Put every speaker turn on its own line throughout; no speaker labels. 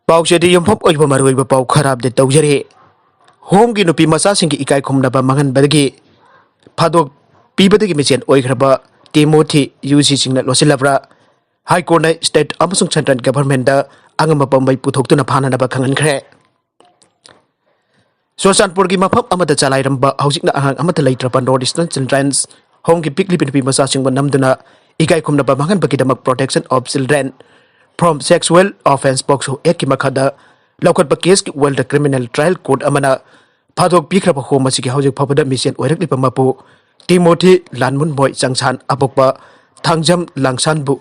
पाउचेदी यमफप ओइबा मरुइबा पाउ खराब दे तौजरे होम की नुपी मचा सिंह की इकाई खुमनबा मंगन बदगी फादोक पीबदगी मिचेन ओइखरबा टिमोथी यूसी सिंह लोसिलब्रा हाई कोर्ट ने स्टेट अमसुंग सेंट्रल गवर्नमेंट दा अंगम पम्बई पुथोक्तुना फाननबा खंगनखरे सोसानपुर की मफम अमदा चलाइरंबा हौजिकना अहांग अमता लैत्रपा नॉर्थ ईस्टर्न चिल्ड्रेन्स होम की पिकली पिनपी मचा सिंह नमदुना इकाई खुमनबा मंगन बकीदमक protection of children from sexual offence POCSO एक की मखादा लौकट केस की वर्ल्ड क्रिमिनल ट्रायल कोर्ट अमना फादोक पीखरब होम असिगी हौजिक फबदा मिशन ओइरकलिबा मपु टिमोथी लानमुन मोय चंगसान अबोकबा थांगजम लांगसानबु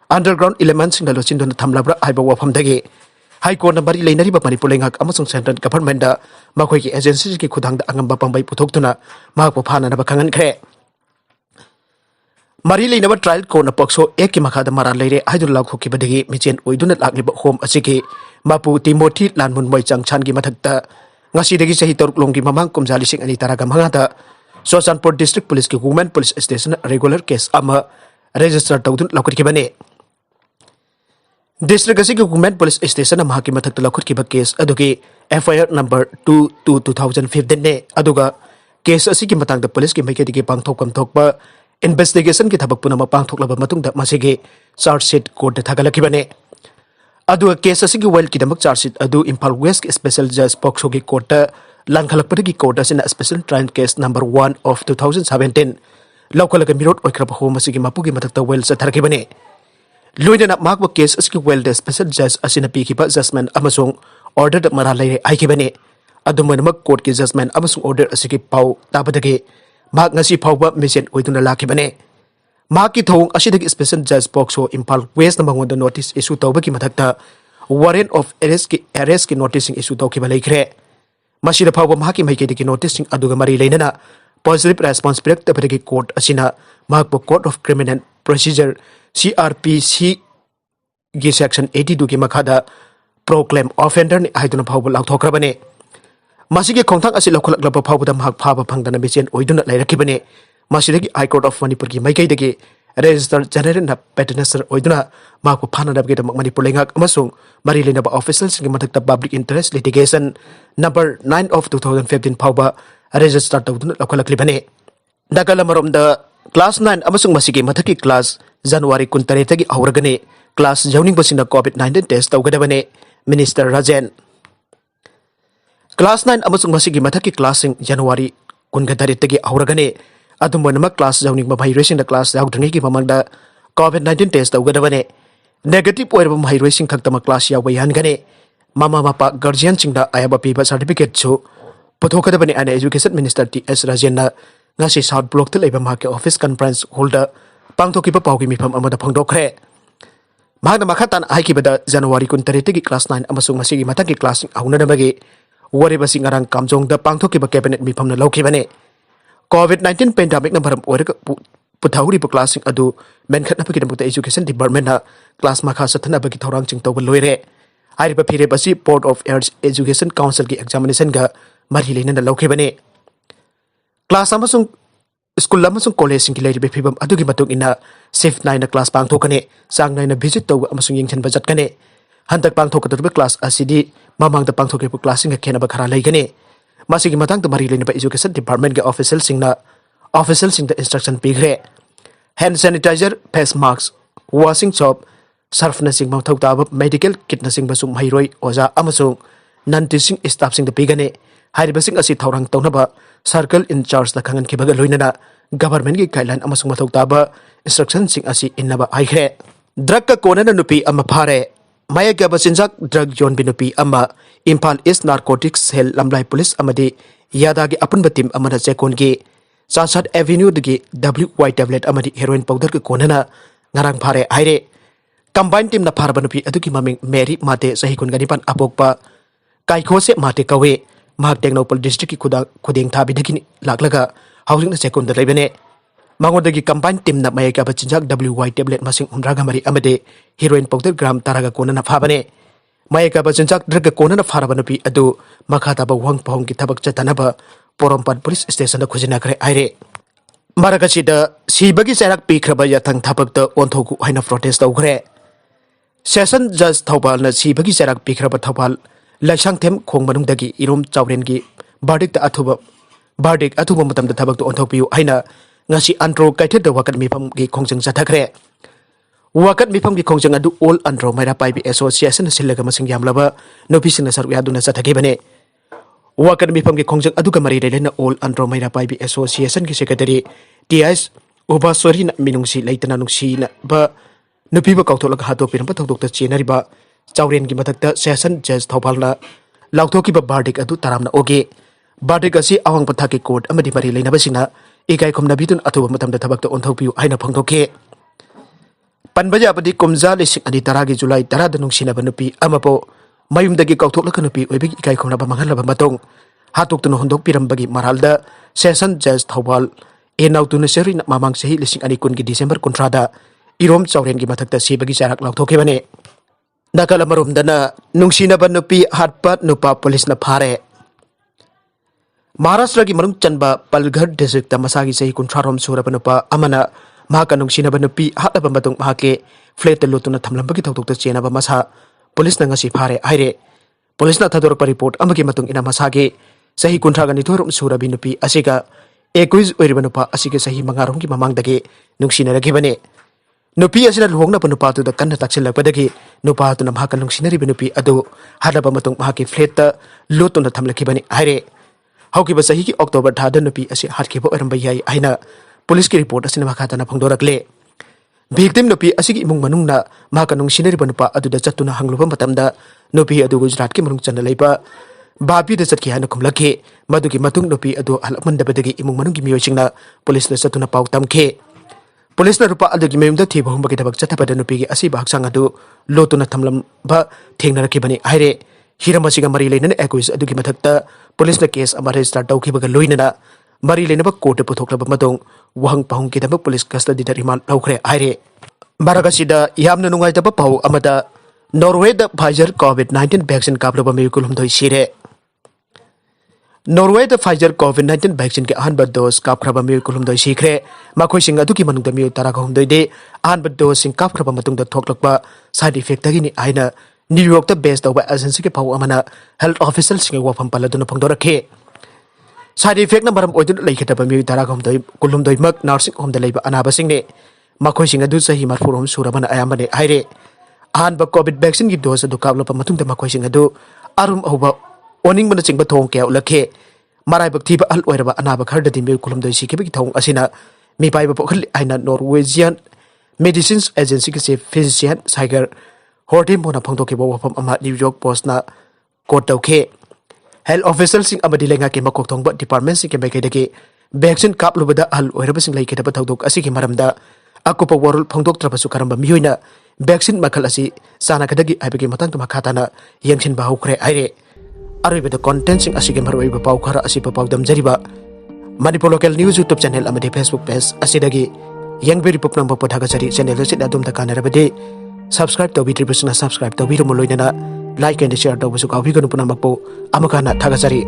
अंडरग्राउंड एलिमेंट्स सिंग लोचिंदुन थमलाब्रा हाइबा वफमदगी हाई कोर्ट नंबर लेनरीबा मणिपुर लेंगाक अमसुंग सेंट्रल गवर्नमेंट दा मखोय की एजेंसी की खुदांग अंगंबा पम्बई पुथोक्तुना माहकु फाननबा खंगनखरे मरी लेनबा ट्रायल कोर्ट पक्सो एक की मखादा मरा लेरे हाइदुन लाखोखिबदगी मिचेन ओइदुना लाक्लिबा होम असिगी मापु टिमोथी लानमुन मोय चंगसान की मथक्ता ngasi सही तरुक लोंगी ममांग कुमजा लिसिंग अनि तरागा मंगादा सोसानपुर डिस्ट्रिक्ट पुलिस की women police station regular case अमा रजिस्टर तौदुन लौखटखिबने डिस्ट्रिक्ट असि की वुमेन पुलिस स्टेशन अमा की मथक्ता लौखटखिबा केस अदुगी एफआईआर नंबर 22/2015 ने अदुगा केस असि की मतंग पुलिस की मैकेदिगी पांगथोकम थोकबा इन्वेस्टिगेशन की थबक पुनम पांगथोकलबा मतुंगदा मसिगे चार्जशीट कोर्ट थागलखिबने अदुगा केस असि की वेल की दमक चार्जशीट अदु इंफाल वेस्ट की स्पेशल जज पॉक्सो की कोर्ट लांखलकपदगी कोर्ट असिना special trial case number 1 of 2017 लौकलग मिरोड ओइखरब होम असिगी मपुगी मथक्ता वेल चथरखिबने लोइदना माकबा केस असि की वेल द स्पेशल जज असिना पीखिबा जजमेंट अमसोंग ऑर्डर मरा लेरे आइखिबने अदुमनमक कोर्ट की जजमेंट अमसोंग ऑर्डर असिगी पाउ ताबदगे माक ngasi फाउबा मिशन ओइदुना लाखिबने माकी थोंग असिदगी स्पेशल जज पॉक्सो इंफाल वेस्ट मंगोंद नोटिस इशू तौबकी मथक्ता वारंट ऑफ अरेस्ट की नोटिस इशू तौखिबा लेखरे मसिदा फाउबा माकी मैकेदगी नोटिस अदुगा मरी लेनना पॉजिटिव रेस्पॉन्स पिरक्तबदगी कोर्ट असिना माकबो code of criminal procedure CRPC गी सेक्शन 82 की मखादा प्रोक्लेम ऑफेंडर ने हाइदुना फाउबा लाउथोखरबने मसिगे खोंथांग असि लौखलकलबा फाउबदा माक फाबा फंगदना मिचेन ओइदुना लैरखिबने मसिदगी हाई कोर्ट ऑफ मणिपुर की मैकेदगी रजिस्टर जनरल पेटनसर ओइदुना माकु फाननबगे दमक मणिपुर लेंगाक अमसुंग मरी लेनबा ऑफिसर्स सिंग मथक्ता public interest litigation number 9 of 2015 फाउबा रजिस्टर तौदुना लौखलकलिबने दगल मरोमदा क्लास 9 अमसुंग मसिगे मथकी क्लास जनवरी 19 तगी हौरगने क्लास जौनिंग बसिना कोविड-19 टेस्ट तौगदबने मिनिस्टर राजेन क्लास 9 अमसुंग मसिगे मथकी क्लास सिंग जनवरी 19 तगी हौरगने अदुमनम क्लास जौनिंग महिरोइसिंग क्लास याउद्रंगी की ममंगदा कोविड-19 टेस्ट तौगदबने नेगेटिव ओइरब महिरोइसिंग खक्तम क्लास याव यानगने मामा मापा गार्जियन सिंगदा आयाबा पीबा सर्टिफिकेट सु पुथोकदबने अने education minister TS Rajen ngasi south block त लेबा माके ऑफिस कॉन्फ्रेंस हॉल दा पांगथोकिबा पाउगी मिफम अमदा फंगदोखरे मागना मखतान आइकिबदा जनवरी 19 की क्लास 9 अमसुंग मसिगी मथकी क्लास हौननबगे वरेबसि ngarang kamjong da pangthokiba cabinet mifamna लौखिबने कोविड-19 पेंडेमिक नंबरम ओरक पुथाउरी क्लास अदु मेनखतनबगी दमक एजुकेशन डिपार्टमेंट ना क्लास मखा सथनबगी थौरांग चिंग तौब लोइरे आइरिबा फिरे बसी बोर्ड ऑफ एजुकेशन काउंसिल की एग्जामिनेशन गा मरी लेना लौखिबने क्लास अमसुंग स्कूल अमसुंग कॉलेज सिंग लेरिबे फिबम अदुगी मतुंग इना शिफ्ट 9 क्लास पांगथोकने सांग 9 विजिट तौब अमसुंग यंगछनबा जटकने हंतक पांगथोकदबे क्लास असिदी ममांग द पांगथोकेबु क्लास सिंग खेनबा खरा लेगने मासिगी मतंग द मरी लेनबा एजुकेशन डिपार्टमेंट के ऑफिशियल सिंग द इंस्ट्रक्शन पीग्रे hand sanitiser face mask washing soap surf नसिंग मथौ ताब मेडिकल किट नसिंग बसु महिरोई ओजा अमसुंग नन टीचिंग स्टाफ सिंग द पीगने हाइरिबसिंग असि थौरंग तौनबा सर्कल इंचार्ज द खंगन खिबगा लोइनना गवर्नमेंट की गाइडलाइन अमसुंग मथौ ताब इंस्ट्रक्शन सिंग असि इन्नबा आइखरे ड्रग का कोनना नुपी अमा फारे मायका बसिंजाक ड्रग जोन बिनुपी अमा इम्फाल ईस्ट नार्कोटिक्स सेल लमलाई पुलिस अमदी यादागी अपुनबा टीम अमदा चेकोन की चासट एवेन्यू दगी WY टैबलेट अमदी हेरोइन पाउडर के कोनना ngarang फारे आइरे कंबाइन टीम ना फारबा नुपी अदुकी ममिंग मेरी माते सही कुनगनिपान अपोकपा काइखोसे माते कवे माक टेक्नोपल डिस्ट्रिक्ट की खुदेंग थाबिदगी लाक्लगा हाउसिंग ना चेकोन द लेबने मंगोदगी कंबाइन टीम ना मायका बचिंजाक WY टैबलेट मसिंग उनरागा मरी अमदे हेरोइन पाउडर ग्राम तारागा कोनना फाबने मायका बचिंजाक ड्रग कोनना फारबा नुपी अदु मखाताबा वंग पहोंग की थबक चतनबा पोरमपन पुलिस स्टेशन दा खुजिना करे आइरे मरगसिदा सीबगी चैराक पीखरबा याथंग थबक द ओंथोगु हाइना प्रोटेस्ट तौखरे Session Judge Thopal na sibagi serak pikraba Thopal laisang them khong manungdagi irom chawrengi verdict athuba matamda thabak to onthokpiu haina ngasi antro kaithe da wakat mifam gi khongjang jathakre wakat mifam gi khongjang adu all andro maira paibi association sillaga masing yamlaba nobisina saru yaduna jathake bane wakat mifam gi khongjang adu ka mari relena all andro maira paibi association gi secretary TS Ubasori na minungsi laitana nungsi na ba nupi ba kautolak hato piram patok ta chenari ba chawren gi matakta session judge thopalna lauthoki ba verdict adu taramna oge verdict asi awang pathaki court amadi mari leina basina ikai khomna bitun athuba matamda thabak ta onthokpiu haina phangthoke panbaja abadi kumja lisik ani taragi July 10 da nungsina ba nupi amapo mayumdagi kautolak nupi oibi ikai khomna ba mangal ba matong hatok tun hondok piram bagi maralda session judge thopal enautuna seri na mamang sehi lisik ani kun gi December kontrada irom chawren gi mathakta sibagi jarak lauthoke bane nakala marum dana nungsina ba nupi hatpat nupa police na phare Maharashtra gi manung chanba Palghar district ta masagi sehi kunthrarom suraba nupa amana mahaka nungsina ba nupi hataba matung mahake flat lotuna thamlambagi thoktok ta chena ba masa police na ngasi phare aire police na thador pa report amagi matung ina masage sehi kunthraga ni thorum surabi nupi asiga 21 oiriba nupa asige sehi mangarom gi mamang dage nungsina ragi bane nupi asina luhongna pa nupa tu da kanna taksilakpadagi nupa tu na mahaka nungsinari ba nupi adu hadaba matung mahake flat ta lotuna thamlaki bane aire hauki ba sahi ki October thada nupi asi hatki ba oram bayai aina police ki report asina makata na phangdorakle victim nupi asigi imung manung na mahaka nungsinari ba nupa adu da chatuna hangluba matamda nupi adu Gujarat ki manung chana leiba babi da chatki hana kumlake madugi matung nupi adu halakman dabadagi imung manung gi miyochingna police na chatuna pau tamke police na rupa adu gi mayumda thiba humbagi dabak chathapada nupi gi asi bahak sang adu lotuna thamlam ba thengnarakhi bani aire hiramasiga mari leina equis adu gi mathakta police na case ama register tawkhibaga loinana mari leina ba court puthokla ba matong wahang pahung ki dabak police custody da remand lawkhre aire maragasida yamna nungai da ba pau amada Norway da Pfizer COVID-19 vaccine kaplaba mekulum doi sire Norway da Pfizer COVID-19 vaccine ke ahanba dose kapkraba mekulum doi sikre makhoi sing adu ki manung da mi tara ka humdoi de ahanba dose sing kapkraba matung da thoklakba side effect tagi ni aina New York da based over agency ke pau amana health official sing wafam paladuna phangdorakhe side effect na maram oidu leikhetaba mi tara ka humdoi kulum doi mak nursing home da leiba anaba sing ne makhoi sing adu sahi marfurom surabana ayamane aire ahanba COVID vaccine gi dose adu kaplaba matung da makhoi sing adu arum oba oning mana chingba thong ke ulakhe marai bak thiba al oiraba anaba kharda dimbe kulum doi sikhe bi thong asina mi pai ba pokhli aina Norwegian Medicines Agency ke physician Sager Hortim bona phangtoke bo wafam ama New York Post na quote tawkhe health official sing amadi lenga ke makok thongba department sing ke bai dage vaccine kap lubada al oiraba sing lai ke da thawdok asigi maramda akupa world phangdok trabasu karamba mihoina vaccine makal asi sana kadagi abege matang tuma khatana yengsin ba hokre aire aribeda content sing asige maroi ba pau khara asi pa pau dam jariba Manipur local news YouTube channel amadi Facebook page asidagi yang beri pupnam ba podhaga chari channel sit adum ta kanarabade subscribe to bitribusna subscribe to birumo loinana like and share to busu ka bigonu punamakpo amakana thaga chari